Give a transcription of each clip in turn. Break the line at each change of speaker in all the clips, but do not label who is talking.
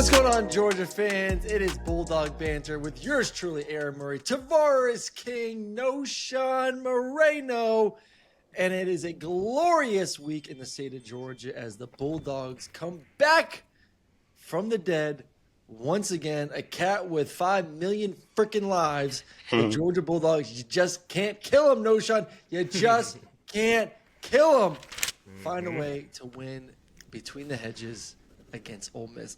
What's going on, Georgia fans? It is Bulldawg Banter with yours truly, Aaron Murray, Tavarres King, Knowshon Moreno, and it is a glorious week in the state of Georgia as the Bulldogs come back from the dead once again. A cat with 5 million freaking lives. The Georgia Bulldogs, you just can't kill them, Knowshon. You just can't kill them. Find a way to win between the hedges against Ole Miss.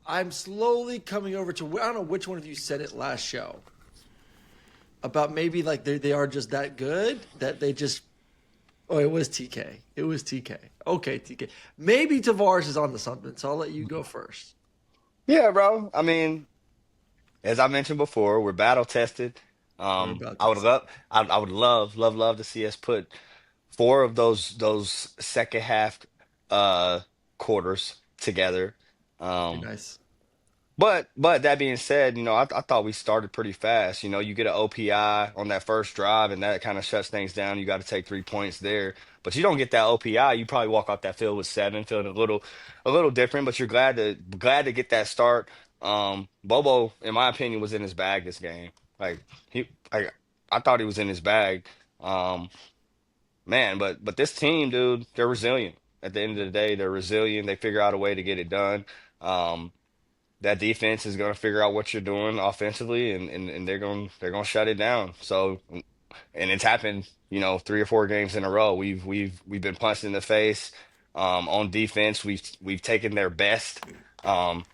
I'm slowly coming over to, I don't know which one of you said it last show about maybe like they are just that good that they just, it was TK. It was TK. Okay, TK. Maybe Tavarres is on to something, so I'll let you go first.
Yeah, bro. I mean, as I mentioned before, we're battle tested. I would love to see us put four of those second half uh quarters together.
Be
Um,
nice.
but that being said, I thought we started pretty fast. You get an OPI on that first drive, and that kind of shuts things down. You got to take 3 points there. But you don't get that OPI, you probably walk off that field with seven, feeling a little different. But you're glad to get that start. Bobo, in my opinion, was in his bag this game. Like I thought he was in his bag. Um, Man, but this team, dude, they're resilient. At the end of the day, they're resilient. They figure out a way to get it done. Um, that defense is going to figure out what you're doing offensively, and they're going to shut it down. So, and it's happened, 3 or 4 games in a row. We've been punched in the face on defense. We've taken their best, for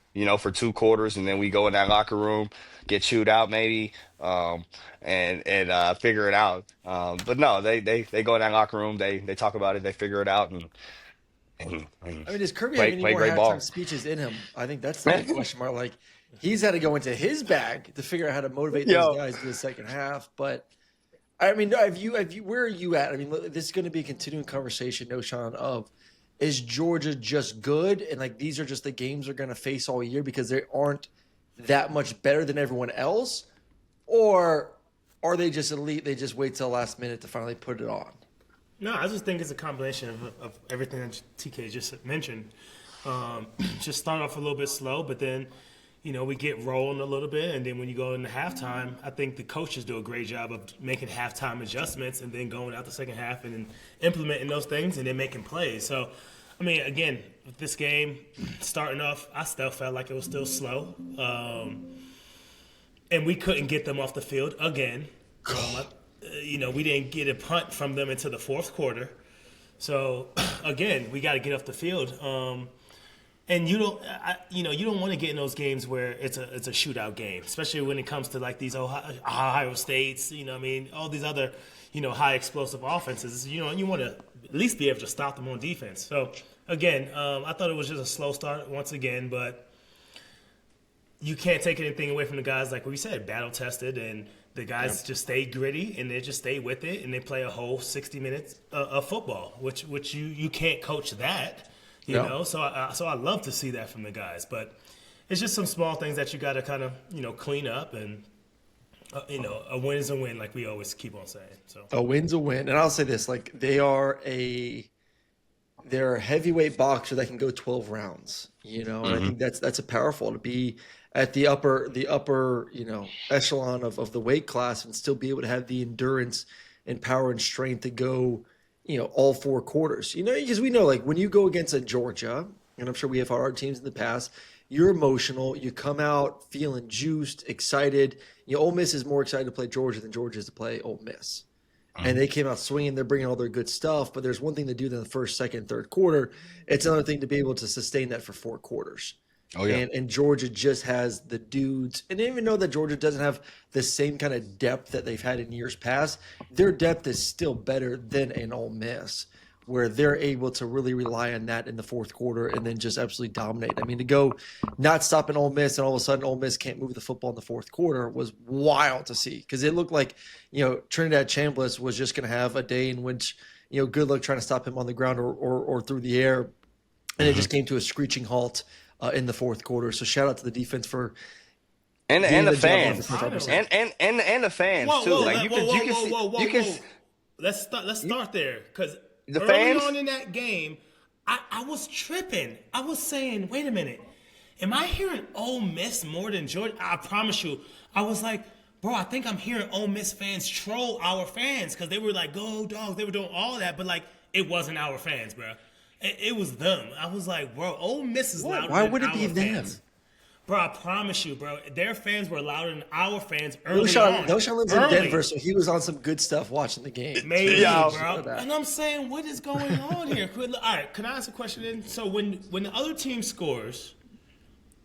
2 quarters, and then we go in that locker room, get chewed out maybe, and figure it out. But no, they go in that locker room, they talk about it, they figure it out, and
I mean, does Kirby have
play
any
play
more
great
halftime
ball.
speeches in him? I think that's the big question mark. Like, he's had to go into his bag to figure out how to motivate those
Yo.
guys to the second half. But I mean, where are you at? I mean, this is going to be a continuing conversation, Knowshon, of is Georgia just good? And like, these are just the games they're going to face all year because they aren't that much better than everyone else? Or are they just elite? They just wait till the last minute to finally put it on?
No, I just think it's a combination of everything that TK just mentioned. Just start off a little bit slow, but then, we get rolling a little bit. And then when you go into halftime, I think the coaches do a great job of making halftime adjustments and then going out the second half and then implementing those things and then making plays. So, I mean, again, with this game starting off, I still felt like it was still slow. And we couldn't get them off the field again. We didn't get a punt from them until the fourth quarter. So again, we got to get off the field. And you don't want to get in those games where it's a shootout game, especially when it comes to like these Ohio States. All these other high explosive offenses. You want to at least be able to stop them on defense. So again, I thought it was just a slow start once again, but you can't take anything away from the guys, like we said, battle tested, and the guys just stay gritty and they just stay with it and they play a whole 60 minutes of football, which you can't coach that, you know. So I love to see that from the guys, but it's just some small things that you got to kind of clean up, and a win is a win, like we always keep on saying. So
A win's a win. And I'll say this, like they're a heavyweight boxer that can go 12 rounds, And I think that's a powerful to be at the upper, echelon of the weight class and still be able to have the endurance and power and strength to go, all 4 quarters, because we know like when you go against a Georgia, and I'm sure we have hard teams in the past, you're emotional, you come out feeling juiced, excited. Ole Miss is more excited to play Georgia than Georgia is to play Ole Miss. And they came out swinging. They're bringing all their good stuff. But there's one thing to do in the first, second, third quarter. It's another thing to be able to sustain that for 4 quarters.
Oh yeah.
And Georgia just has the dudes. And even though that Georgia doesn't have the same kind of depth that they've had in years past, their depth is still better than an Ole Miss, where they're able to really rely on that in the fourth quarter and then just absolutely dominate. I mean, to go not stopping Ole Miss and all of a sudden Ole Miss can't move the football in the fourth quarter was wild to see, because it looked like, Trinidad Chambliss was just going to have a day in which, good luck trying to stop him on the ground or through the air. And it just came to a screeching halt in the fourth quarter. So shout out to the defense for
And
getting
the
the job done
fans.
for 25%.
And the fans too. Like you can
Let's start there, because
the
early
fans.
on in that game, I was tripping. I was saying, wait a minute. Am I hearing Ole Miss more than Georgia? I promise you. I was like, bro, I think I'm hearing Ole Miss fans troll our fans because they were like, go Dogs. They were doing all that, but like, it wasn't our fans, bro. It was them. I was like, bro, Ole Miss is louder
Why
than
would it
our
be them?
fans. Bro, I promise you, bro. Their fans were louder than our fans early
Knowshon
on.
lives in Denver, so he was on some good stuff watching the game.
Maybe,
Yeah.
bro. And I'm saying, what is going on here? All right, can I ask a question then? So when the other team scores,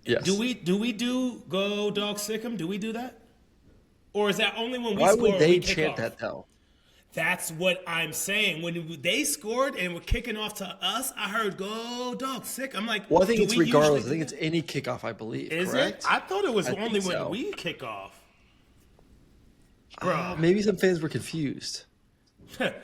Yes.
do we do go dog sick 'em? Do we do that? Or is that only when we
Why
score
would
and
they
we kick
chant
off?
that though?
That's what I'm saying. When they scored and were kicking off to us, I heard "Go Dog Sick." I'm like,
Well, I think
do
it's
we
regardless. I
usually
think
do
it's any kickoff, I believe.
that? Is
correct?
it? I thought it was
I
only
think
when
so.
we kick off. Bro,
Maybe some fans were confused.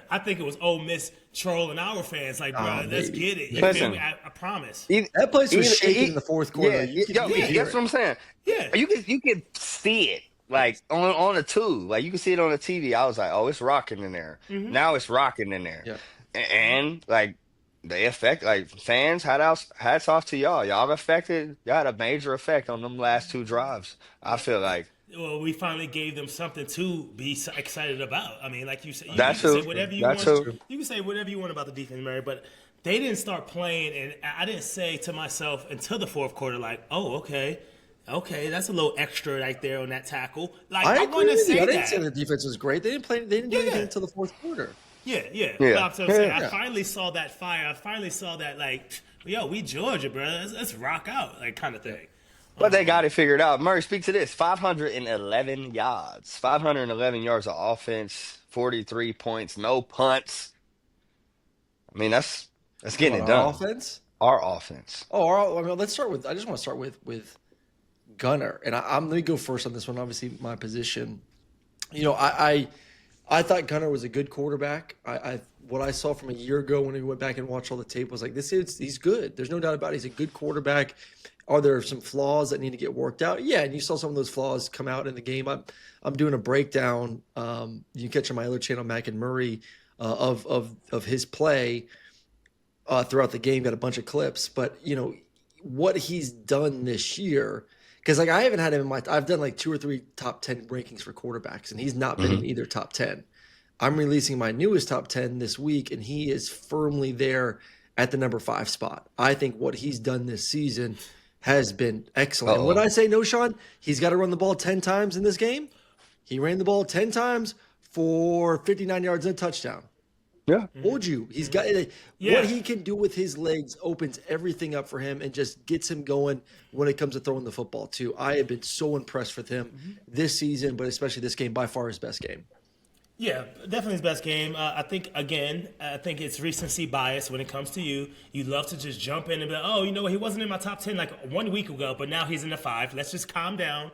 I think it was Ole Miss trolling our fans. Like, bro, let's
maybe.
get it. You
Listen.
feel me? I promise.
That place was shaking in the fourth quarter.
Yeah,
You could hear
that's
it.
what I'm saying.
Yeah.
You could see it like on the tube, like you can see it on the TV. I was like, oh, it's rocking in there. Now it's rocking in there,
Yeah.
and like they affect like fans. Hats off to y'all. Y'all affected. Y'all had a major effect on them last two drives. I feel like
Well, we finally gave them something to be excited about. I mean, like you said, you
that's
can say
who.
whatever you
That's
want.
who.
You can say whatever you want about the defense, Mary, but they didn't start playing, and I didn't say to myself until the fourth quarter, like, oh, okay, that's a little extra right there on that tackle. Like,
I
I
agree
want to
with you.
say
I didn't
that.
say the defense was great. They didn't play. They didn't do anything until the fourth quarter.
Yeah.
Yeah.
But I'm saying, I
Yeah.
finally saw that fire. I finally saw that, like, yo, we Georgia, bro. Let's rock out, like, kind of thing.
But they got it figured out. Murray, speak to this. 511 yards. 511 yards of offense, 43 points, no punts. I mean, that's getting
On
it
our
done.
offense.
Our offense.
I mean, let's start with. I just want to start with Gunner, and I'm let me go first on this one. Obviously, my position. You know, I thought Gunner was a good quarterback. I what I saw from a year ago when we went back and watched all the tape was like he's good. There's no doubt about it. He's a good quarterback. Are there some flaws that need to get worked out? Yeah, and you saw some of those flaws come out in the game. I'm doing a breakdown. You can catch on my other channel, Mac and Murray, of his play throughout the game. Got a bunch of clips, but you know what he's done this year. Because like I haven't had him in my. I've done like 2 or 3 top 10 rankings for quarterbacks, and he's not been in either top 10. I'm releasing my newest top 10 this week, and he is firmly there at the number 5 spot. I think what he's done this season has been excellent. And when I say Knowshon, he's got to run the ball 10 times in this game. He ran the ball 10 times for 59 yards and a touchdown.
Yeah.
Told you. He's got what he can do with his legs opens everything up for him and just gets him going when it comes to throwing the football too. I have been so impressed with him this season, but especially this game, by far his best game.
Yeah, definitely his best game. I think it's recency bias when it comes to you. You love to just jump in and be like, oh, you know what? He wasn't in my top 10 like 1 week ago, but now he's in the 5. Let's just calm down.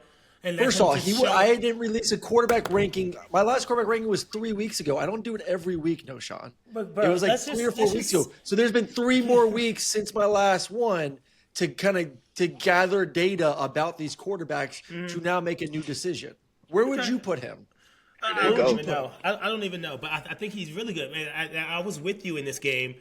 And let
First
him
of all,
just show-
I didn't release a quarterback ranking. My last quarterback ranking was 3 weeks ago. I don't do it every week, Knowshon.
But, bro,
It was like
let's
3
just-
or 4
let's
weeks
just-
ago. So there's been 3 more weeks since my last one to gather data about these quarterbacks to now make a new decision. Where would you put him?
I don't even know. I don't even know, but I think he's really good, man. I was with you in this game.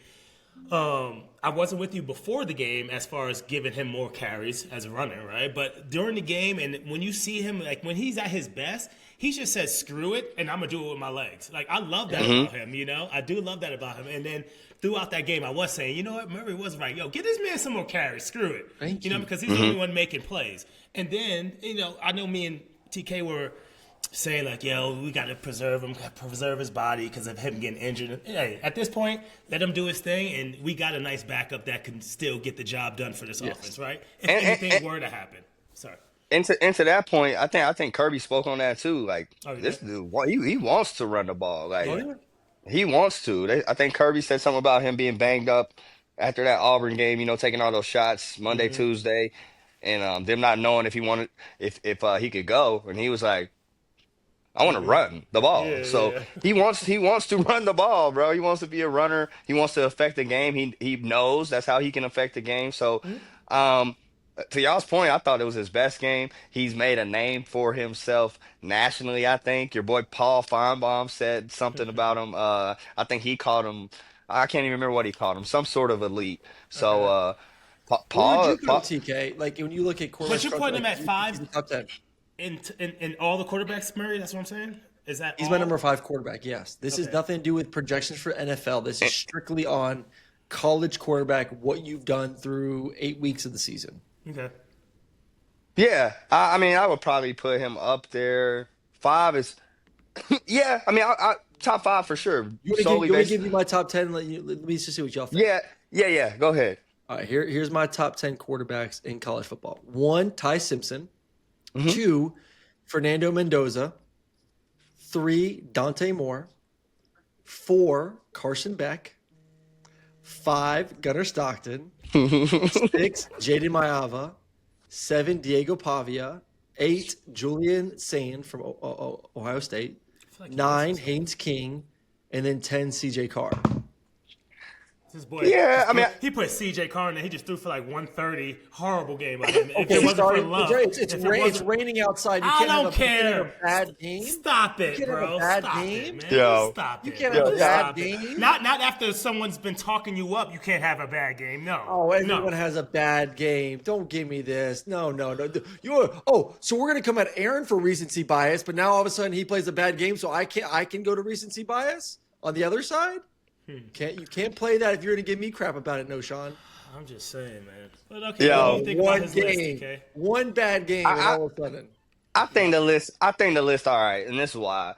I wasn't with you before the game as far as giving him more carries as a runner, right? But during the game, and when you see him, like when he's at his best, he just says, screw it, and I'm going to do it with my legs. Like, I love that about him, you know? I do love that about him. And then throughout that game, I was saying, you know what? Murray was right. Yo, get this man some more carries. Screw it.
Thank
you know,
you.
because he's the only one making plays. And then, you know, I know me and TK were saying like, yo, we got to preserve him, preserve his body because of him getting injured. Hey, at this point, let him do his thing, and we got a nice backup that can still get the job done for this offense, right? If anything were to happen. Sorry.
Into that point, I think Kirby spoke on that too. Like
Oh, he
this
did?
dude, he wants to run the ball. Like
yeah.
he wants to. I think Kirby said something about him being banged up after that Auburn game. You know, taking all those shots Monday, Tuesday, and them not knowing if he wanted if he could go, and he was like, I want to run the ball.
Yeah,
So
yeah.
he wants to run the ball, bro. He wants to be a runner. He wants to affect the game. He knows that's how he can affect the game. So to y'all's point, I thought it was his best game. He's made a name for himself nationally, I think. Your boy Paul Feinbaum said something about him. I think he called him I can't even remember what he called him, some sort of elite. So
Okay.
Where would
Paul,
you put him, TK? Like when you look at
But
quarterbacks,
you're putting him
like
at
he's
5
the top 10.
in all the quarterbacks, Murray. That's what I'm saying. Is that
He's
all?
my number 5 quarterback. Yes, this is
Okay.
nothing to do with projections for NFL. This is strictly on college quarterback. What you've done through 8 weeks of the season.
Okay.
yeah, I mean, I would probably put him up there. Five is, yeah, I mean, top five for sure, solely
You want me to
based.
give you my top 10? Let me just see what y'all think.
Yeah, yeah. Go ahead.
All right, here's my top 10 quarterbacks in college football. 1, Ty Simpson.
Hmm.
2, Fernando Mendoza. 3, Dante Moore. 4, Carson Beck. 5, Gunnar Stockton. 6, Jaden Maiyava. 7, Diego Pavia. 8, Julian Sane from Ohio State.
I feel like
9, Haynes King. And then 10, CJ Carr.
This boy,
Yeah, I mean,
he put C.J. Carr in there. He just threw for like 130. Horrible game. If
Okay,
it wasn't
sorry.
for love,
It's
if it wasn't-
raining outside. You
I
can't
don't
have a, you can't have
care.
a bad game.
Stop it,
You can't have a
bro.
bad
Stop
game.
it, man.
Yo.
Stop
You
it.
can't
bro.
have a bad
Stop it.
game.
Not after someone's been talking you up. You can't have a bad game. No.
Oh, everyone
no.
has a bad game. Don't give me this. No. So we're gonna come at Aaron for recency bias, but now all of a sudden he plays a bad game, so I can go to recency bias on the other side? You can't play that if you're gonna give me crap about it, Knowshon.
I'm just saying, man. But okay,
Yo.
what do you think about
One
his
game,
list, okay?
one bad game, and all of a sudden.
I think the list. All right, and this is why.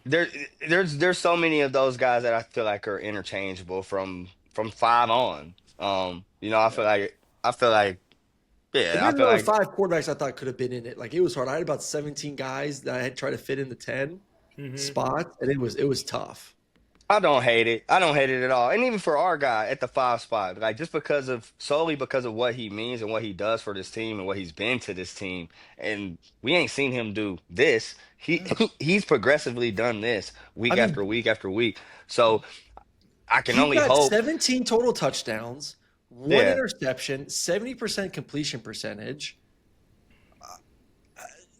There's so many of those guys that I feel like are interchangeable from five on. I feel like
And
yeah, I
there's
feel
another
like
5 quarterbacks I thought could have been in it. Like it was hard. I had about 17 guys that I had tried to fit in the 10 spots, and it was tough.
I don't hate it. I don't hate it at all. And even for our guy at the 5 spot, like just solely because of what he means and what he does for this team and what he's been to this team. And we ain't seen him do this. He's progressively done this week
I mean,
after week after week. So I can
he
only
got
hope.
17 total touchdowns, 1
Yeah.
interception, 70% completion percentage.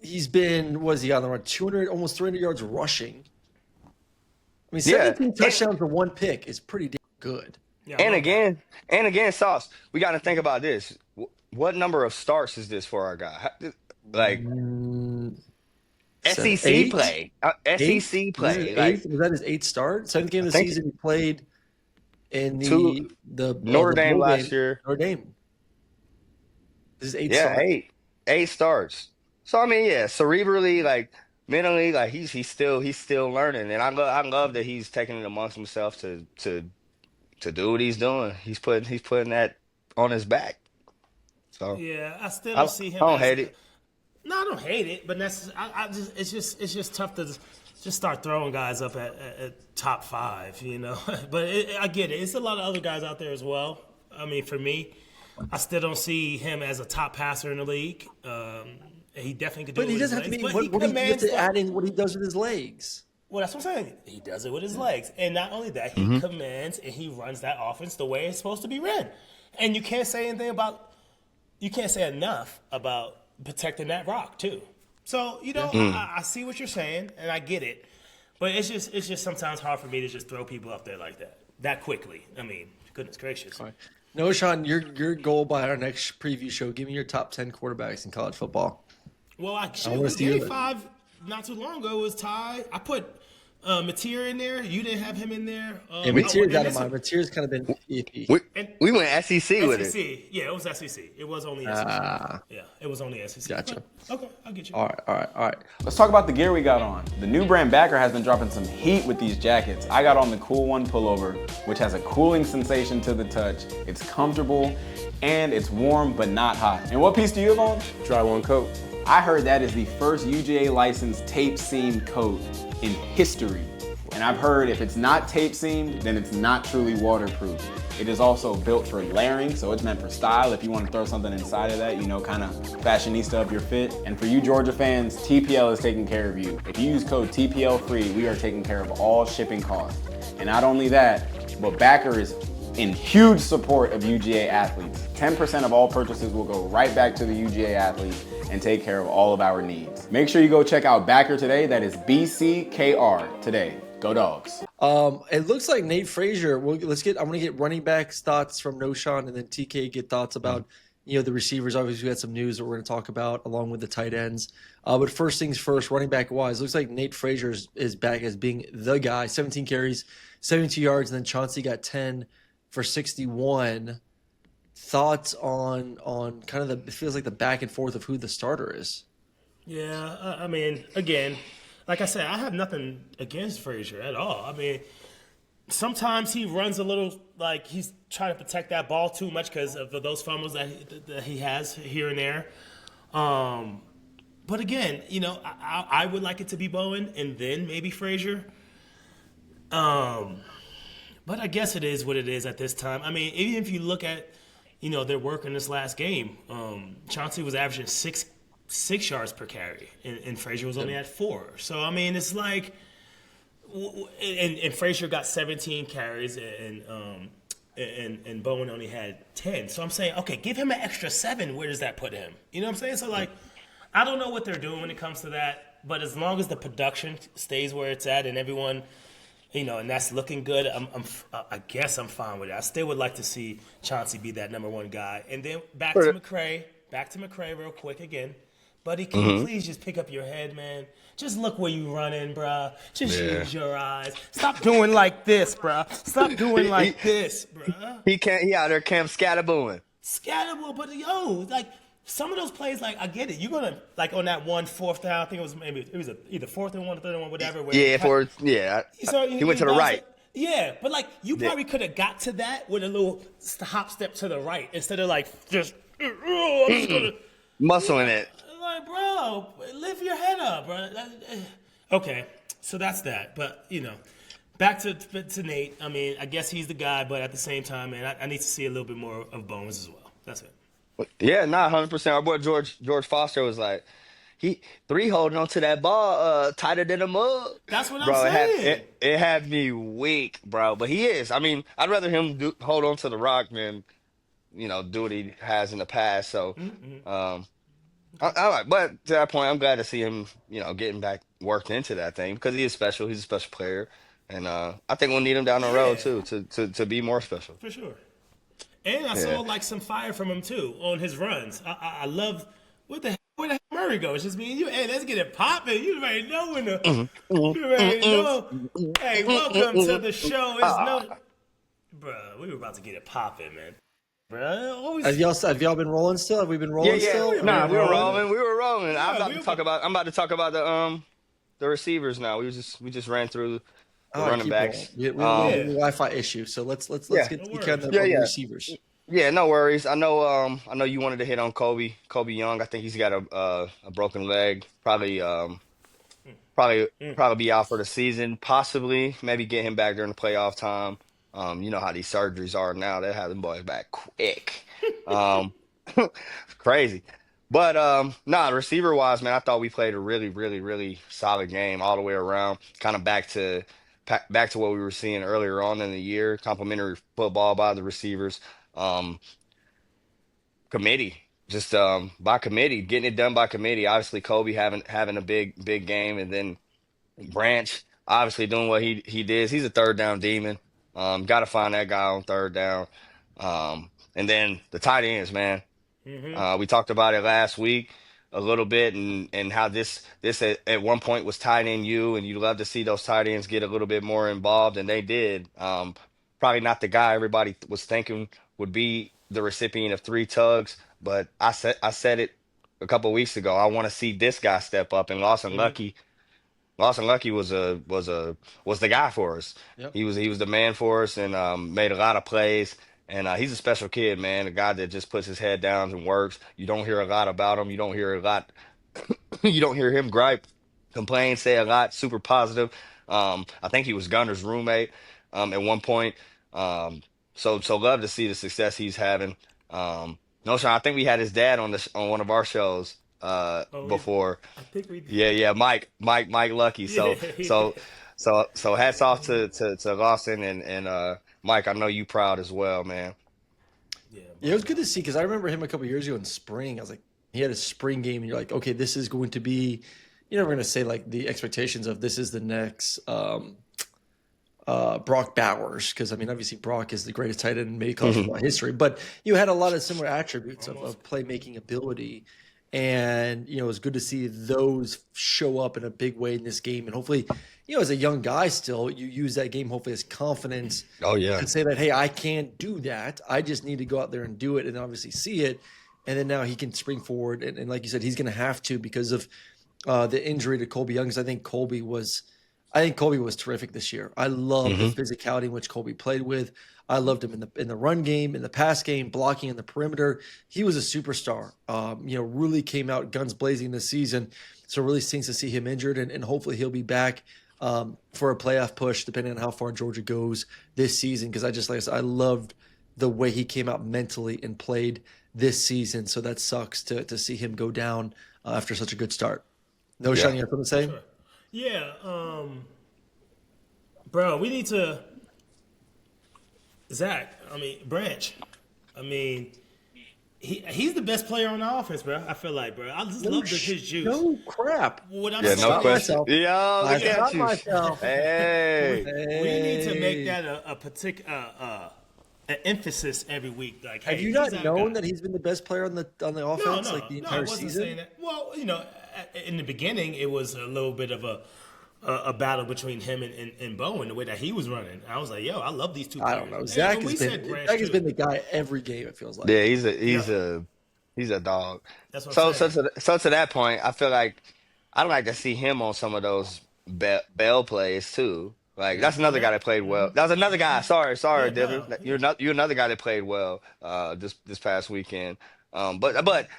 He's been, was he on the run? 200, almost 300 yards rushing. I mean, 17
Yeah.
touchdowns to 1 pick is pretty damn good.
Yeah,
And again, Sauce, we got to think about this. What number of starts is this for our guy? Like
Seven,
SEC
8?
play,
8?
SEC
Was
play.
it
Like
eighth? Was that his 8th start? 7th game of the
think
season he played in
two
the
Notre
the
Dame
bowl
last
game.
year.
Notre Dame. This is 8th
Yeah,
start.
eight starts. So I mean, yeah, cerebrally, like mentally, like he's still learning, and I love that he's taking it amongst himself to do what he's doing. He's putting that on his back. So
Yeah, I still
I,
don't
I
see him
don't
as.
hate it.
No, I don't hate it, but I just it's just tough to just start throwing guys up at top 5, you know. But I get it. It's a lot of other guys out there as well. I mean, for me, I still don't see him as a top passer in the league. He definitely could do
But
it
he
with his
doesn't have to
legs,
be.
but he
What he
commands
gets to
the-
add in what he does with his legs.
Well, that's what I'm saying. He does it with his legs. And not only that, he commands and he runs that offense the way it's supposed to be run. And you can't say enough about protecting that rock, too. So, you know, I see what you're saying, and I get it. But it's just sometimes hard for me to just throw people up there like that quickly. I mean, goodness gracious.
All right. Knowshon, your goal by our next preview show. Give me your top 10 quarterbacks in college football.
Well, I
wanna
was
see
getting
your-
5 not too long ago. It was Ty. I put Mateer in there. You didn't have him in there.
And Mateer's out of
this-
mine. Mateer's kind of been iffy.
We went SEC with it.
SEC. Yeah, it was SEC. It was only SEC. Yeah, it was only SEC.
Gotcha.
Okay, I'll get you.
All right.
Let's talk about the gear we got on. The new brand Banter has been dropping some heat with these jackets. I got on the Cool One pullover, which has a cooling sensation to the touch. It's comfortable and it's warm but not hot. And what piece do you have on?
Dry one coat.
I heard that is the first UGA licensed tape seamed coat in history. And I've heard if it's not tape seamed, then it's not truly waterproof. It is also built for layering, so it's meant for style. If you want to throw something inside of that, you know, kind of fashionista of your fit. And for you Georgia fans, TPL is taking care of you. If you use code TPL3, we are taking care of all shipping costs. And not only that, but Banter is in huge support of UGA athletes. 10% of all purchases will go right back to the UGA athletes and take care of all of our needs. Make sure you go check out Banter today. That is BCKR today. Go Dogs.
It looks like Nate Frazier. I'm gonna get running back thoughts from Knowshon, and then TK get thoughts about the receivers. Obviously, we had some news that we're gonna talk about along with the tight ends. But first things first, running back wise, looks like Nate Frazier is back as being the guy. 17 carries, 72 yards, and then Chauncey got 10 for 61. Thoughts on kind of it feels like the back and forth of who the starter is.
Yeah, I mean, again, like I said, I have nothing against Frazier at all. I mean, sometimes he runs a little like he's trying to protect that ball too much because of those fumbles that he has here and there. But again, I would like it to be Bowen and then maybe Frazier. But I guess it is what it is at this time. I mean, even if you look at their work in this last game, Chauncey was averaging six yards per carry, and Frazier was only at 4. So I mean, it's like, and Frazier got 17 carries, and Bowen only had 10. So I'm saying, okay, give him an extra 7. Where does that put him? You know what I'm saying? So like, I don't know what they're doing when it comes to that, but as long as the production stays where it's at and everyone, and that's looking good, I guess I'm fine with it. I still would like to see Chauncey be that number 1 guy, and then back to McCray real quick again. Buddy, can you please just pick up your head, man? Just look where you running, bruh. Just use your eyes. Stop doing like this, bruh. Stop doing like this, bruh.
He out there camp scatterbooing.
Scatterboo, but like some of those plays, like I get it. You're gonna like on that 4th down. I think it was either 4th and 1, 3rd and 1, whatever.
So he went to the right.
Yeah, but like you probably could have got to that with a little hop step to the right instead of like just I'm just gonna
muscling it.
Like, bro, lift your head up, bro. Okay, so that's that. But back to Nate. I mean, I guess he's the guy, but at the same time, man, I need to see a little bit more of Bones as well. That's it.
Yeah, not 100%. Our boy George Foster was like, he 3 holding on to that ball tighter than a mug.
That's what I'm saying.
It had me weak, bro. But he is. I mean, I'd rather him hold on to the rock than do what he has in the past. So. But to that point, I'm glad to see him, getting back worked into that thing because he is special. He's a special player, and I think we'll need him down the road too to be more special.
For sure. And I saw like some fire from him too on his runs. I love where the hell Murray goes. It's just me and you. Hey, let's get it popping. You already know when the. You already know. Hey, welcome to the show. Bruh, we were about to get it popping, man.
Have y'all been rolling still? Have we been rolling still?
Nah, we were rolling. We were rolling. I'm about to talk about the receivers now. We just ran through the running backs.
We have a Wi-Fi issue, so let's get kind of the receivers.
Yeah, no worries. I know you wanted to hit on Kobe Young. I think he's got a broken leg. Probably be out for the season. Possibly maybe get him back during the playoff time. You know how these surgeries are now. They have them boys back quick. Crazy. But receiver wise, man, I thought we played a really, really, really solid game all the way around. Kind of back to what we were seeing earlier on in the year. Complimentary football by the receivers. Committee. Just by committee, getting it done by committee. Obviously Kobe having a big game, and then Branch obviously doing what he did. He's a 3rd down demon. Got to find that guy on 3rd down. And then the tight ends, man. We talked about it last week a little bit, and how this at one point was tight end you, and you'd love to see those tight ends get a little bit more involved, and they did. Probably not the guy everybody was thinking would be the recipient of 3 tugs, but I said it a couple of weeks ago. I want to see this guy step up, and Lawson Lucky was the guy for us.
Yep.
He was the man for us, and made a lot of plays. And he's a special kid, man. A guy that just puts his head down and works. You don't hear a lot about him. You don't hear him gripe, complain, say a lot. Super positive. I think he was Gunner's roommate at one point. So love to see the success he's having. Knowshon, I think we had his dad on one of our shows before.
I think we did.
Yeah, Mike Lucky. So hats off to Lawson and Mike. I know you proud as well, man.
Yeah, it was good to see because I remember him a couple years ago in spring. I was like, he had a spring game, and you're like, okay, this is going to be. You're never going to say like the expectations of this is the next Brock Bowers, because I mean, obviously Brock is the greatest tight end in maybe college
Mhm.
football history, but you had a lot of similar attributes of playmaking ability, and it was good to see those show up in a big way in this game. And hopefully, as a young guy, still you use that game hopefully as confidence
Oh yeah.
to say that, hey, I can't do that. I just need to go out there and do it, and obviously see it. And then now he can spring forward, and like you said, he's going to have to because of the injury to Colby Young. Because I think Colby was terrific this year. I love the
hmm
physicality in which Colby played with. I loved him in the run game, in the pass game, blocking in the perimeter. He was a superstar. Really came out guns blazing this season. So really stinks to see him injured, and hopefully he'll be back for a playoff push, depending on how far Georgia goes this season. Because like I said, I loved the way he came out mentally and played this season. So that sucks to see him go down after such a good start. No,
Yeah.
Sean, you have something to say?
Sure. Yeah, bro, we need to Branch. I mean, he's the best player on the offense, bro. I feel like, bro. I just love his juice.
No crap.
What I'm
Yeah,
saying
no
Stop
question.
myself.
Yo,
I
look at
stopped
you.
myself.
Hey.
we need to make
Hey.
that a particular an emphasis every week. Like,
Have
hey,
you not
he's our
known
guy.
that he's been the best player on the
No,
offense
no,
like the
no,
entire
I wasn't
season?
saying that. Well, in the beginning, it was a little bit of a battle between him and Bowen, the way that he was running. I was like, yo, I love these two players.
I don't know.
And
Zach
we
has
said
been
Branch
Zach has
too.
been the guy every game. It feels like.
Yeah, he's a dog.
That's what
So
I'm saying.
to that point, I feel like I'd like to see him on some of those Bell plays too. Like that's another guy
Yeah.
that played well. That was another guy. Sorry,
Yeah,
Dylan.
no.
You're another guy that played well this past weekend. But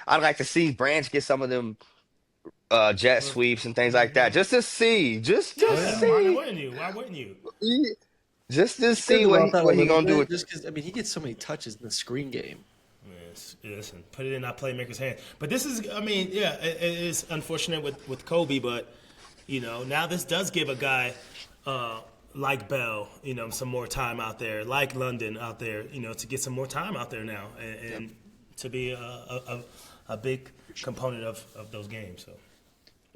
I'd like to see Branch get some of them jet sweeps and things like that, just to see, just to
Yeah, why
see,
wouldn't you? Why wouldn't you?
just to
He cares
see
about that a
what he
little
gonna do
bit
with.
just because I mean he gets so many touches in the screen game.
Yes, listen, put it in our playmaker's hand. But this is, I mean, yeah, it is unfortunate with Kobe, but now this does give a guy like Bell, some more time out there, like London out there, to get some more time out there now, and to be a big component of those games. So.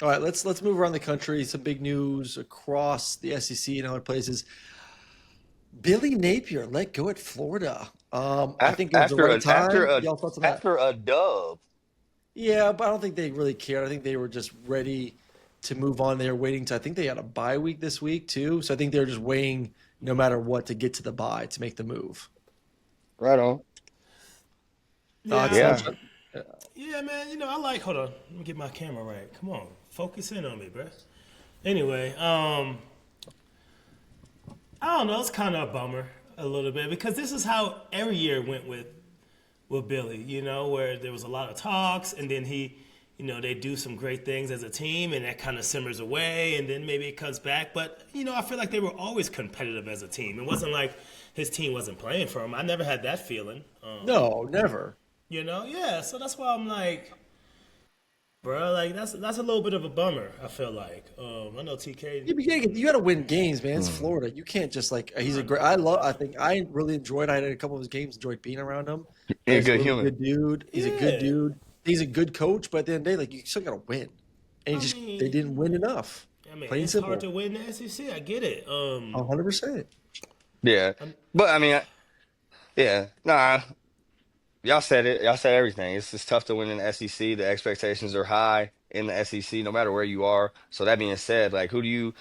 All right, let's move around the country. Some big news across the SEC and other places. Billy Napier let go at Florida. I think it was the right time. Y'all thoughts on that?
After a dub.
Yeah, but I don't think they really cared. I think they were just ready to move on. They were waiting to. I think they had a bye week this week too, so I think they were just waiting, no matter what, to get to the bye to make the move.
Right on.
Yeah,
It's
yeah, man. I like. Hold on, let me get my camera right. Come on, focus in on me, bro. Anyway, I don't know. It's kind of a bummer a little bit because this is how every year went with Billy. Where there was a lot of talks, and then he, they do some great things as a team, and that kind of simmers away, and then maybe it comes back. But I feel like they were always competitive as a team. It wasn't like his team wasn't playing for him. I never had that feeling.
No, never.
Yeah. So that's why I'm like, bro, like that's a little bit of a bummer. I feel like. I know TK.
You got to win games, man. It's Florida. You can't just like. He's a great. I think I really enjoyed. I had a couple of his games. Enjoyed being around him.
He's a
He's
good
really
human.
good dude. He's a good dude. He's a good coach. But at the end of the day, like you still got to win. And they didn't win enough.
I mean,
Plain
it's
simple.
hard to win the SEC. I get it.
100%.
Yeah, but I mean, yeah, nah. Y'all said it. Y'all said everything. It's just tough to win in the SEC. The expectations are high in the SEC, no matter where you are. So that being said, like, who do you?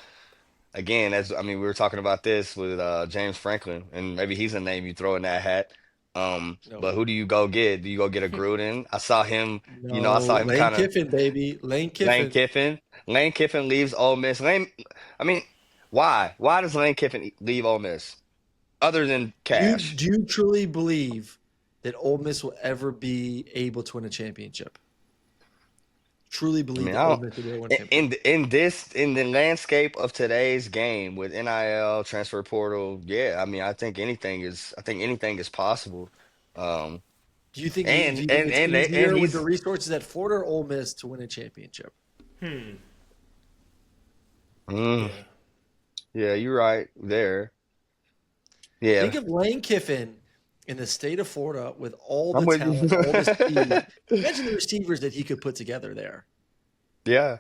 Again, we were talking about this with James Franklin, and maybe he's a name you throw in that hat. But
No.
who do you go get? Do you go get a Gruden? I saw him. I
No.
saw him
Lane
kind of
Kiffin, baby. Lane
Lane
Kiffin.
Kiffin. Lane Kiffin leaves Ole Miss. I mean, why? Why does Lane Kiffin leave Ole Miss? Other than cash.
Do you truly believe that Ole Miss will ever be able to win a championship? Truly
I
believe
mean,
that
I
Ole
don't.
Miss will be able to win a championship?
In the landscape of today's game with NIL transfer portal, yeah, I mean, I think anything is possible. Um,
Do you think
and
it's
and
easier with the
he's
resources at Florida or Ole Miss to win a championship?
mm,
Yeah.
yeah, you're right there. Yeah,
Think of Lane Kiffin in the state of Florida with all
I'm
the
with
talent, all the speed.
you.
Imagine the receivers that he could put together there.
Yeah,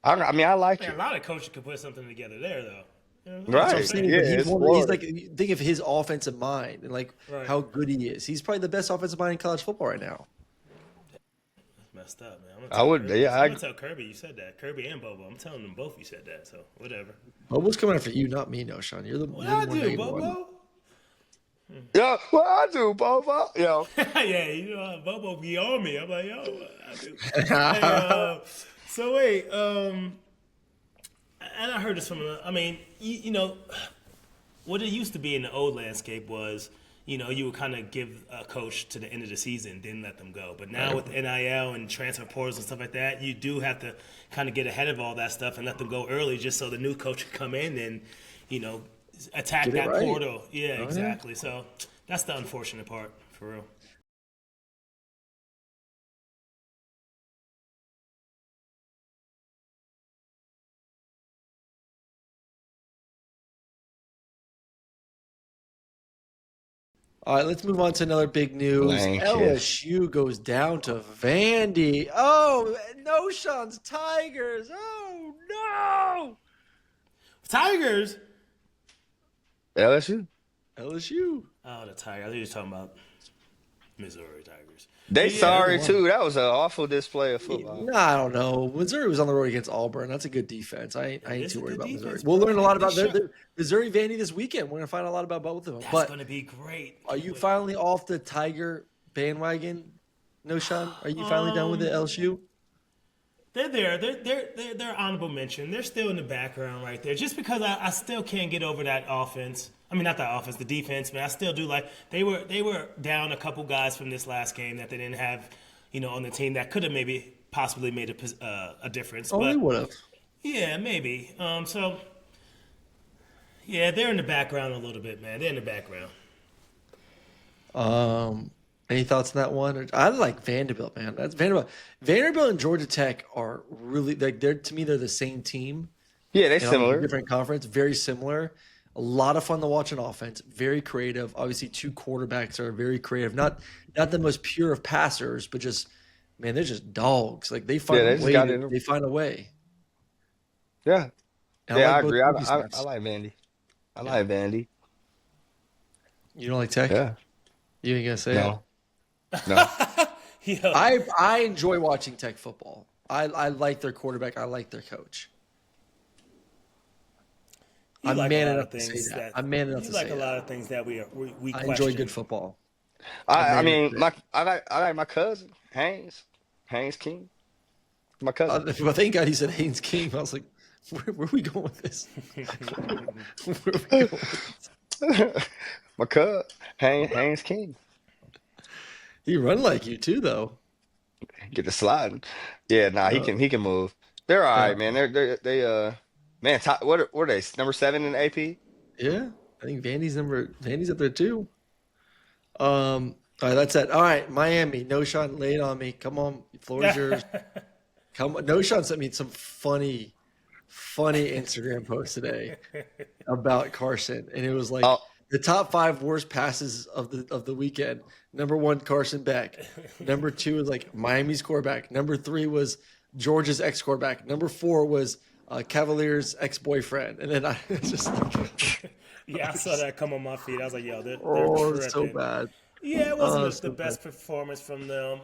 I mean, I like
Man, a
it.
lot of coaches could put something together there, though.
That's what I'm
Right.
saying.
Yeah,
But
it's
he's
Florida.
like, think of his offensive mind and like
Right.
how good he is. He's probably the best offensive mind in college football right now.
Messed up, man. I'm gonna
I
tell
would.
Kirby.
Yeah,
I'm gonna tell Kirby you said that. Kirby and Bobo. I'm telling them both you said that. So whatever.
Bobo's coming after you, not me, Knowshon. You're the
What
more
I do,
negative one.
Bobo?
yeah. What I do, Bobo? Yo.
Yeah, you know, Bobo be on me. I'm like, yo, what I do. Hey, so wait, and I heard this from. I mean, you know, what it used to be in the old landscape was, you know, you would kind of give a coach to the end of the season, then let them go. But now with NIL and transfer portals and stuff like that, you do have to kind of get ahead of all that stuff and let them go early, just so the new coach can come in and, you know, attack
Get it
that
right.
portal. Yeah,
yeah.
exactly. So that's the unfortunate part, for real.
All right, let's move on to another big news.
Thank you.
LSU goes down to Vandy. Oh, Knowshon's Tigers. Oh, no.
Tigers.
LSU.
LSU.
Oh, the Tigers. I think you're talking about Missouri Tigers.
They
Yeah,
sorry too. That was an awful display of football.
No, I don't know. Missouri was on the road against Auburn. That's a good defense. I ain't
is
too
a
worried
good
about Missouri.
defense,
We'll
bro.
learn a lot about
They
their Missouri Vandy this weekend. We're going to find a lot about both of them.
That's
But
going to be great.
are you finally off the Tiger bandwagon, Knowshon? Are you finally done with the LSU?
They're there. They're honorable mention. They're still in the background right there. Just because I still can't get over that offense. I mean, not that offense, the defense, but I still do like they were down a couple guys from this last game that they didn't have, you know, on the team that could have maybe possibly made a difference.
Oh, they
But
would have.
yeah, maybe. So yeah, they're in the background a little bit, man. They're in the background.
Any thoughts on that one? I like Vanderbilt, man. That's Vanderbilt. Vanderbilt and Georgia Tech are really like they're to me they're the same team.
Yeah, they
And on a
similar.
different conference, very similar. A lot of fun to watch on offense. Very creative. Obviously, two quarterbacks are very creative. Not the most pure of passers, but just man, they're just dogs. Like they find
Yeah, they
a
just
way.
got it.
They find a way.
Yeah,
And
yeah, I
like both
agree. I,
coaching
I,
staffs.
I like Vandy. I like Vandy.
You don't like Tech?
Yeah.
You ain't gonna say it.
No. No.
Yo,
I enjoy watching Tech football. I like their quarterback. I like their coach.
you
I'm
like
man
a lot
enough
of
to say
things
that. I'm man enough
you
to
like
say
a lot
that.
of things that we
I
question.
enjoy good football.
I
I'm
mean,
man enough to
I like my cousin Haynes King, my cousin.
well, thank God he said Haynes King. I was like, where are we going with this? Where are we going with this?
My cousin Haynes King.
He run like you too, though.
Get the sliding. Yeah, nah,
Uh,
he can move. They're all
yeah.
right, man. They man, top, what are they? Number 7 in the AP?
Yeah, I think Vandy's up there too. All right, that's it. All right, Miami. Knowshon, lay it on me. Come on, floor is yours. Come on. Knowshon sent me some funny Instagram posts today about Carson, and it was like
Oh,
the top 5 worst passes of the weekend. Number 1, Carson Beck. Number 2 is like Miami's quarterback. Number 3 was Georgia's ex-quarterback. Number 4 was Cavaliers' ex-boyfriend. And then I just like,
Yeah, I saw that come on my feed. I was like, yo, they're
oh, it's so
tripping.
bad.
Yeah, it wasn't
Oh,
the
so
best performance from them.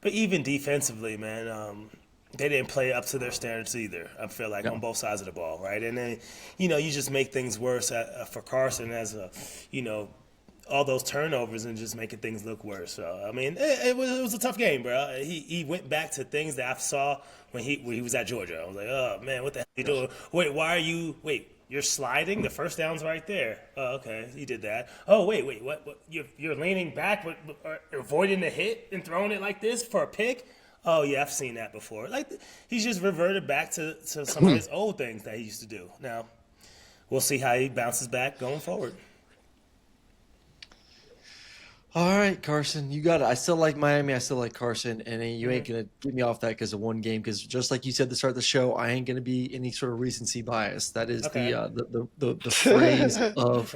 But even defensively, man, they didn't play up to their standards either. I feel like
No.
on both sides of the ball, right? And then, you know, you just make things worse for Carson as you know, all those turnovers and just making things look worse. So I mean, it was a tough game, bro. He went back to things that I saw when he was at Georgia. I was like, oh man, what the hell are you doing? Wait, why are you? Wait, you're sliding. The first down's right there. Oh, okay, he did that. Oh wait, what? You're leaning back, avoiding the hit and throwing it like this for a pick. Oh yeah, I've seen that before. Like he's just reverted back to some of his old things that he used to do. Now we'll see how he bounces back going forward.
All right, Carson, you got it. I still like Miami. I still like Carson, and you ain't gonna get me off that because of one game. Because just like you said at the start of the show, I ain't gonna be any sort of recency bias. That is
Okay.
the phrase of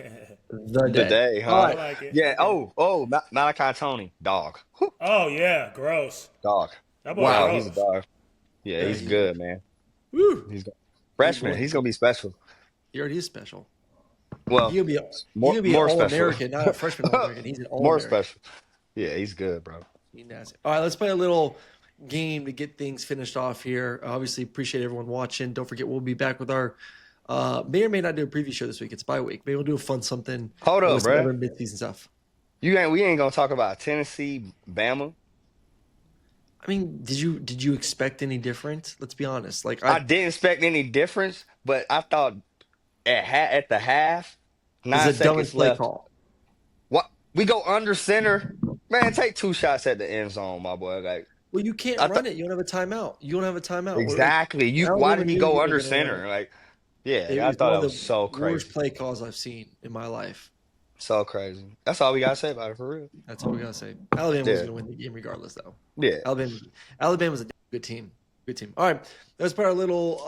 the
the
day.
day, huh?
All
I
right,
like it.
Yeah. Oh, Malachi Tony, dog. Whew,
Oh yeah, gross.
dog.
That boy
Wow,
gross.
he's a dog. Yeah, he's good, man.
woo,
He's good.
big
Freshman.
boy.
He's gonna be special.
He already is special.
Well,
He gonna be an
more
All
special.
American, not a freshman All American. He's an All
More
American.
special. Yeah, he's good, bro.
All right, let's play a little game to get things finished off here. Obviously, appreciate everyone watching. Don't forget, we'll be back with our may or may not do a preview show this week. It's bye week. Maybe we'll do a fun something
Hold up,
with some
bro.
other midseason stuff.
We ain't gonna talk about Tennessee, Bama.
I mean, did you expect any different? Let's be honest. Like
I didn't expect any difference, but I thought at the half,
this is
nine
the dumbest
seconds
play
left.
call.
What we go under center, man. Take 2 shots at the end zone, my boy. Like
Well, you can't
I
run
thought
it. You don't have a timeout. You don't have a timeout. We're like
exactly. Why
Alabama
did he
knew
go
you were
under
going to run
center?
it.
Like yeah,
It
I
was
thought
one of
that was
the
so
worst
crazy,
play calls I've seen in my life.
so crazy. That's all we gotta say about it for real.
That's all we gotta say. Alabama was
Yeah,
going to win the game regardless, though.
yeah.
Alabama's a good team. Good team. All right, let's put our little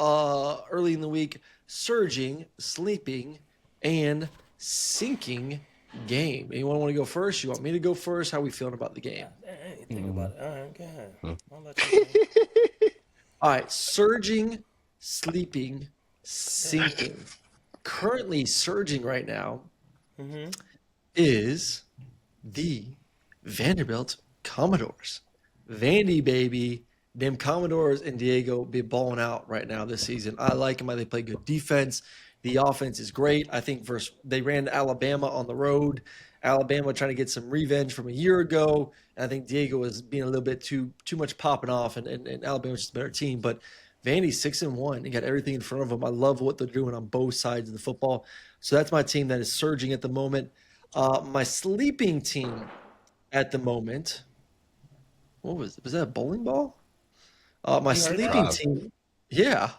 early in the week surging, sleeping, and sinking game. Anyone want to go first? You want me to go first? How are we feeling about the game?
I ain't think about it. All right, go ahead. I'll let you go.
All right, surging, sleeping, sinking. Currently surging right now is the Vanderbilt Commodores. Vandy, baby. Them Commodores and Diego be balling out right now this season. I like them. They play good defense. The offense is great. I think they ran Alabama on the road. Alabama trying to get some revenge from a year ago. And I think Diego was being a little bit too much popping off, and Alabama's just a better team. But Vandy's 6-1. They got everything in front of them. I love what they're doing on both sides of the football. So that's my team that is surging at the moment. My sleeping team at the moment. What was that a bowling ball? My
You heard
sleeping
that?
team. Yeah.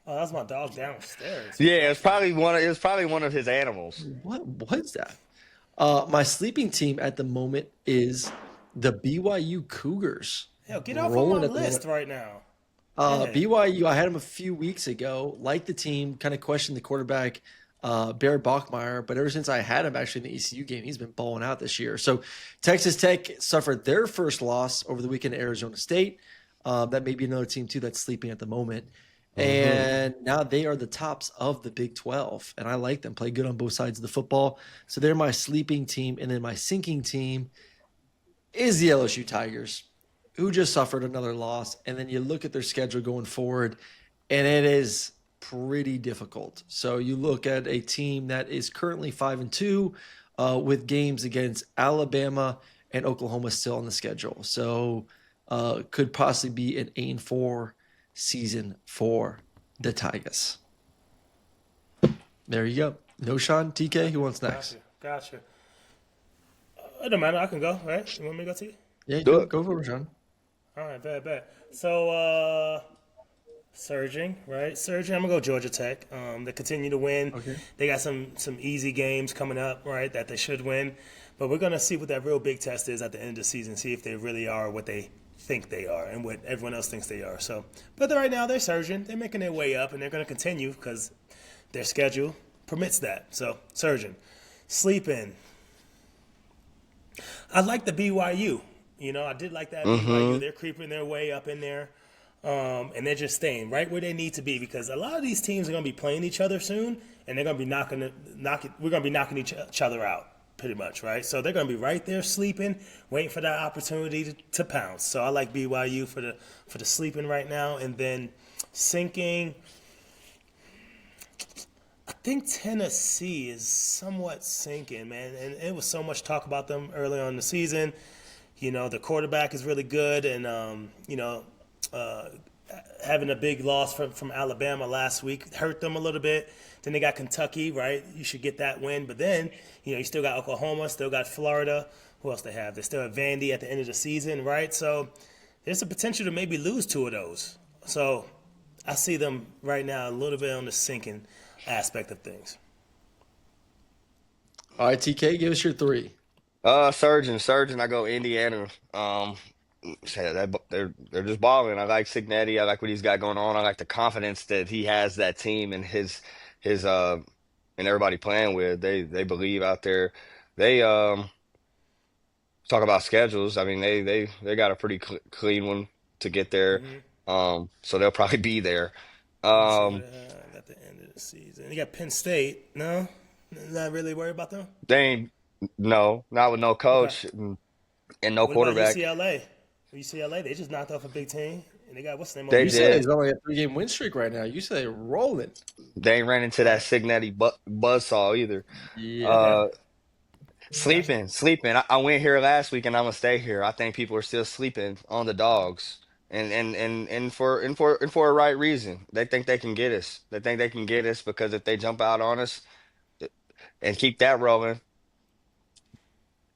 Oh, that's my dog downstairs.
Yeah, it was probably one of his animals.
What was that? My sleeping team at the moment is the BYU Cougars.
Hell, get off on
Rolling
my
at the
list
moment.
right now. Yeah.
BYU, I had them a few weeks ago. Liked the team, kind of questioned the quarterback, Bear Bachmeyer. But ever since I had him actually in the ECU game, he's been balling out this year. So Texas Tech suffered their first loss over the weekend at Arizona State. That may be another team, too, that's sleeping at the moment. And now they are the tops of the Big 12. And I like them, play good on both sides of the football. So they're my sleeping team. And then my sinking team is the LSU Tigers, who just suffered another loss. And then you look at their schedule going forward, and it is pretty difficult. So you look at a team that is currently 5-2 with games against Alabama and Oklahoma still on the schedule. So could possibly be an 8-4 season for the Tigers. There you go. Knowshon, TK, who wants next?
Gotcha. It don't matter. I can go, right? You want me to go to you?
Yeah,
Do it.
go for it, Sean.
All right, bad. So, surging, right? Surging. I'm gonna go Georgia Tech. They continue to win.
Okay.
They got some easy games coming up, right? That they should win. But we're gonna see what that real big test is at the end of the season. See if they really are what they think they are and what everyone else thinks they are. So, but right now they're surging. They're making their way up, and they're gonna continue because their schedule permits that. So, surging, sleeping. I like the BYU. I did like that BYU. They're creeping their way up in there. And they're just staying right where they need to be because a lot of these teams are going to be playing each other soon, and they're going to be we're going to be knocking each other out pretty much, right? So they're going to be right there sleeping, waiting for that opportunity to pounce. So I like BYU for the sleeping right now, and then sinking. I think Tennessee is somewhat sinking, man, and it was so much talk about them early on in the season. The quarterback is really good, and having a big loss from Alabama last week hurt them a little bit. Then they got Kentucky, right? You should get that win. But then, you still got Oklahoma, still got Florida. Who else they have? They still have Vandy at the end of the season, right? So there's a potential to maybe lose two of those. So I see them right now a little bit on the sinking aspect of things.
All right, TK, give us your three.
Surgeon. I go Indiana. They're just balling. I like Signetti. I like what he's got going on. I like the confidence that he has that team and his and everybody playing with. They believe out there. They talk about schedules. I mean they got a pretty clean one to get there. So they'll probably be there.
Let me see what
Um,
I have at the end of season. You got Penn State. No, not really worried about them.
They ain't no, not with no
Okay.
coach and no
What about
quarterback.
UCLA? UCLA, they just knocked off a big team, and they got what's the name on
They
UCLA
did.
is only a 3-game win streak right now. UCLA rolling.
They ain't ran into that
Right.
Signetti buzzsaw either.
Yeah.
Okay.
Uh,
Gotcha.
sleeping. I went here last week and I'm gonna stay here. I think people are still sleeping on the dogs. And for a right reason. They think they can get us. They think they can get us because if they jump out on us and keep that rolling,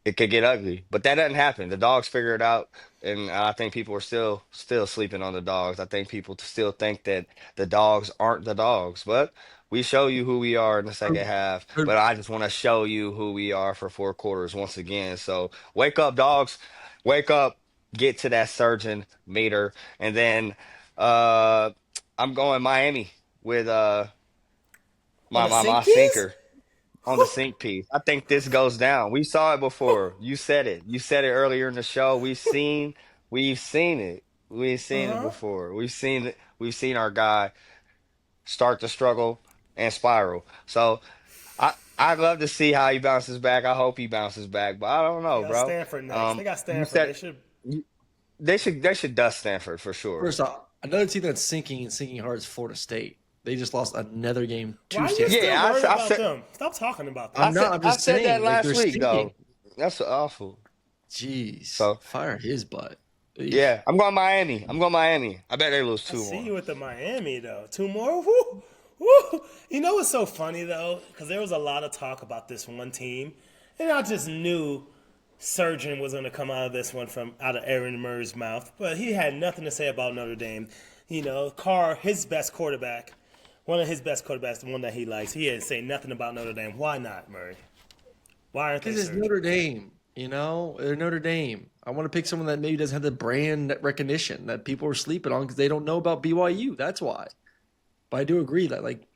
it could get ugly. But that doesn't happen. The dogs figure it out, and I think people are still sleeping on the dogs. I think people still think that the dogs aren't the dogs, but we show you who we are in the second half. But I just want to show you who we are for 4 quarters once again. So wake up, dogs. Wake up. Get to that surgeon meter, and then uh, I'm going Miami with
On
my
the
my my
sink piece?
sinker on the sync piece. I think this goes down. We saw it before. You said it. You said it earlier in the show. We've seen it. We've
Uh
seen it
huh.
before. We've seen it. We've seen our guy start to struggle and spiral. So I'd love to see how he bounces back. I hope he bounces back, but I don't
They
know,
got
bro.
Stanford next. They got
You
Stanford.
said
They should.
they should dust Stanford for sure.
First off, another team that's sinking and sinking hard is Florida State. They just lost another game
Why
to
are you
Stanford.
still
Yeah,
worried
I
about
said
them? Stop talking about
I
them.
I'm
said
not. I'm
I
just
said that
saying, like
last
they're
week
sinking.
though. That's awful.
Jeez,
So
fire his butt. Eesh.
yeah, I'm going Miami. I'm going Miami. I bet they lose
I
two
see
more.
you with the Miami though. Two more. Woo, woo. You know what's so funny though? Because there was a lot of talk about this one team, and I just knew Surgeon was going to come out of this one from out of Aaron Murray's mouth, but he had nothing to say about Notre Dame. You know, Carr, his best quarterback, one of his best quarterbacks, the one that he likes. He didn't say nothing about Notre Dame. Why not, Murray? Why aren't they
Because it's
Surgeon?
Notre Dame. You know, they're Notre Dame. I want to pick someone that maybe doesn't have the brand recognition that people are sleeping on because they don't know about BYU. That's why. But I do agree that like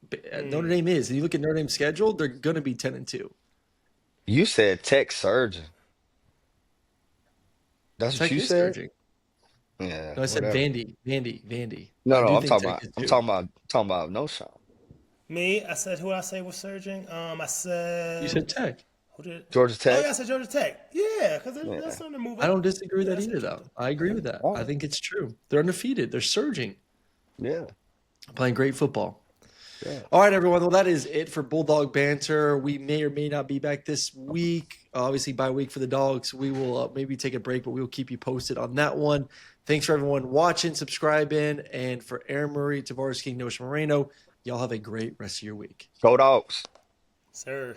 Notre Dame is. If you look at Notre Dame's schedule, they're going to be 10-2.
You said tech surgeon. That's what
Tech
you
is
said?
surging.
Yeah,
No, I said
whatever.
Vandy.
No,
I
no,
do
I'm
think
talking
Tech
about
is
I'm
too.
talking about no shot.
Me, I said who I say was surging. I
You
said
said Tech.
who did?
Georgia
Oh
Tech?
yeah, I said Georgia Tech. Yeah, because they're
Yeah.
starting to move
I don't
up.
disagree with
Yeah,
that
I
either,
said
though.
Georgia.
I agree with that.
All
I
right.
think it's true. They're undefeated. They're surging,
Yeah.
playing great football.
Yeah.
All right, everyone. Well, that is it for Bulldog Banter. We may or may not be back this week. Obviously, by week for the dogs. We will maybe take a break, but we will keep you posted on that one. Thanks for everyone watching, subscribing, and for Aaron Murray, Tavarres King, Knowshon Moreno. Y'all have a great rest of your week.
Go dogs.
Sir.